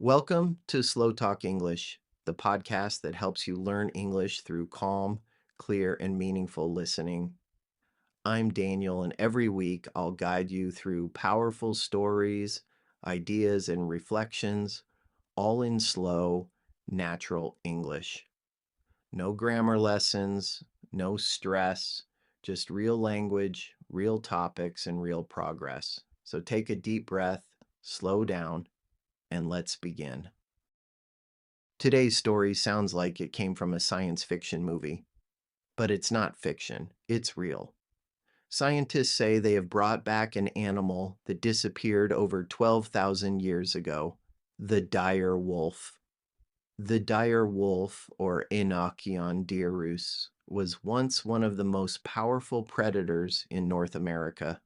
Welcome to Slow Talk English, the podcast that helps you learn English through calm, clear, and meaningful listening. I'm Daniel, and every week I'll guide you through powerful stories, ideas, and reflections, all in slow, natural English. No grammar lessons, no stress, just real language, real topics, and real progress. So take a deep breath, slow down, and let's begin. Today's story sounds like it came from a science fiction movie, but it's not fiction, it's real. Scientists say they have brought back an animal that disappeared over 12,000 years ago, the dire wolf. The dire wolf, or Enochion dirus, was once one of the most powerful predators in North America.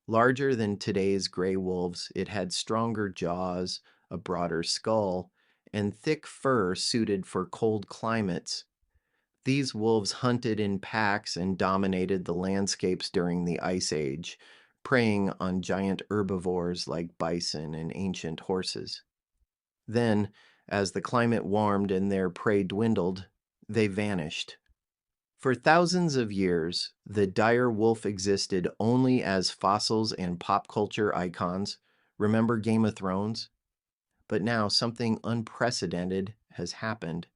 Larger than today's gray wolves, it had stronger jaws, a broader skull, and thick fur suited for cold climates. These wolves hunted in packs and dominated the landscapes during the Ice Age, preying on giant herbivores like bison and ancient horses. Then, as the climate warmed and their prey dwindled, they vanished. For thousands of years, the dire wolf existed only as fossils and pop culture icons. Remember Game of Thrones? But now something unprecedented has happened.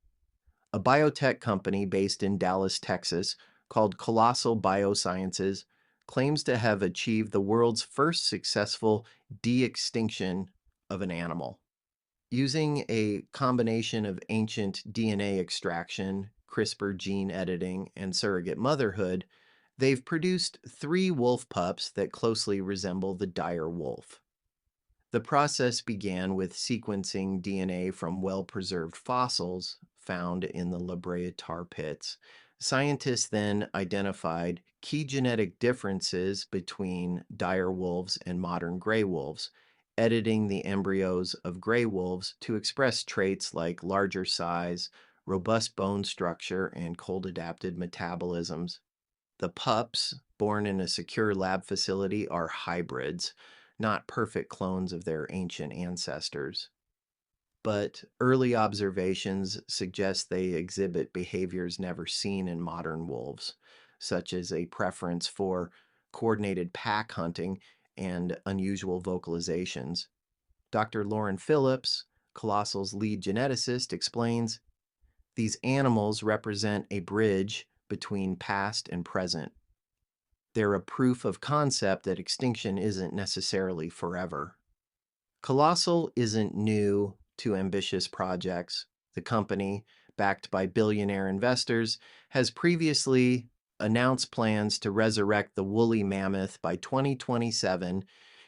A biotech company based in Dallas, Texas, called Colossal Biosciences, claims to have achieved the world's first successful de extinction of an animal. Using a combination of ancient DNA extraction, CRISPR gene editing, and surrogate motherhood, they've produced three wolf pups that closely resemble the dire wolf. The process began with sequencing DNA from well-preserved fossils found in the La Brea tar pits. Scientists then identified key genetic differences between dire wolves and modern gray wolves, editing the embryos of gray wolves to express traits like larger size, robust bone structure, and cold-adapted metabolisms. The pups, born in a secure lab facility, are hybrids, not perfect clones of their ancient ancestors. But early observations suggest they exhibit behaviors never seen in modern wolves, such as a preference for coordinated pack hunting and unusual vocalizations. Dr. Lauren Phillips, Colossal's lead geneticist, explains these animals represent a bridge between past and present. They're a proof of concept that extinction isn't necessarily forever. Colossal isn't new to ambitious projects. The company, backed by billionaire investors, has previously announced plans to resurrect the woolly mammoth by 2027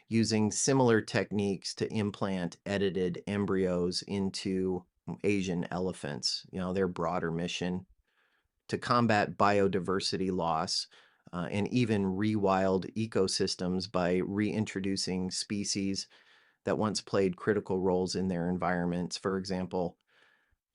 using similar techniques to implant edited embryos into Asian elephants. Their broader mission to combat biodiversity loss and even rewild ecosystems by reintroducing species that once played critical roles in their environments. For example,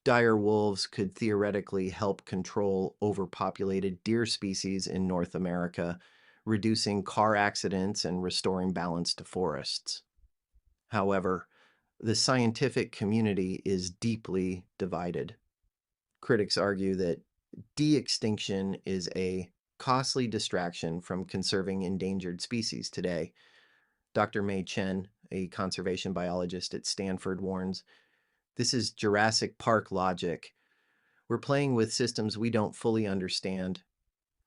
dire wolves could theoretically help control overpopulated deer species in North America, reducing car accidents and restoring balance to forests. However, the scientific community is deeply divided. Critics argue that de-extinction is a costly distraction from conserving endangered species today. Dr. Mei Chen, a conservation biologist at Stanford, warns this is Jurassic Park logic. We're playing with systems we don't fully understand.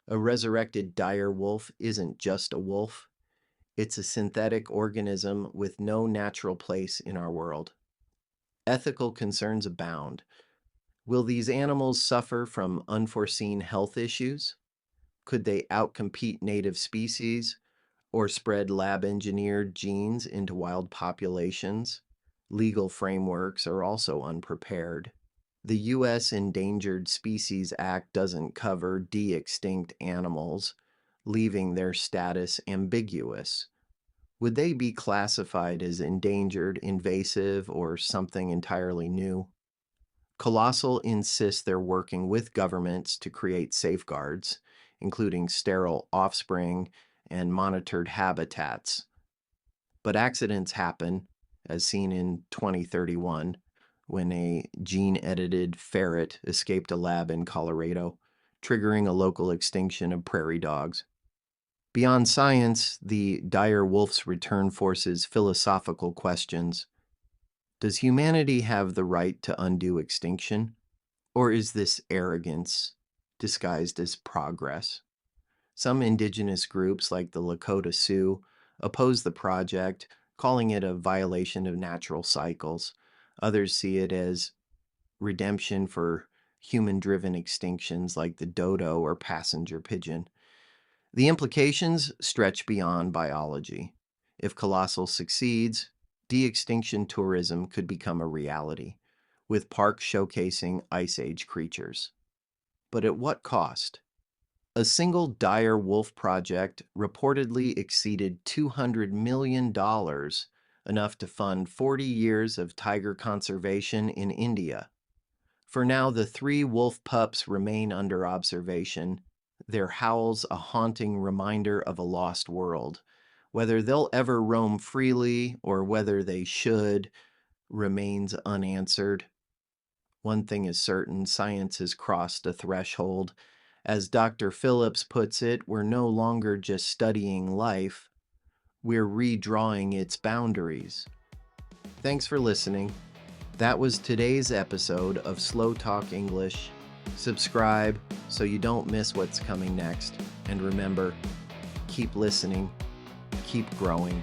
A resurrected dire wolf isn't just a wolf, it's a synthetic organism with no natural place in our world. Ethical concerns abound. Will these animals suffer from unforeseen health issues? Could they outcompete native species or spread lab-engineered genes into wild populations? Legal frameworks are also unprepared. The U.S. Endangered Species Act doesn't cover de-extinct animals, leaving their status ambiguous. Would they be classified as endangered, invasive, or something entirely new? Colossal insists they're working with governments to create safeguards, including sterile offspring and monitored habitats. But accidents happen, as seen in 2031, when a gene-edited ferret escaped a lab in Colorado, triggering a local extinction of prairie dogs. Beyond science, the dire wolf's return forces philosophical questions. Does humanity have the right to undo extinction? Or is this arrogance disguised as progress? Some indigenous groups, like the Lakota Sioux, oppose the project, calling it a violation of natural cycles. Others see it as redemption for human-driven extinctions like the dodo or passenger pigeon. The implications stretch beyond biology. If Colossal succeeds, de-extinction tourism could become a reality, with parks showcasing Ice Age creatures. But at what cost? A single dire wolf project reportedly exceeded $200 million, enough to fund 40 years of tiger conservation in India. For now, the 3 wolf pups remain under observation, their howls a haunting reminder of a lost world. Whether they'll ever roam freely or whether they should remains unanswered. One thing is certain, science has crossed a threshold. As Dr. Phillips puts it, we're no longer just studying life, we're redrawing its boundaries. Thanks for listening. That was today's episode of Slow Talk English. Subscribe so you don't miss what's coming next. And remember, keep listening, keep growing.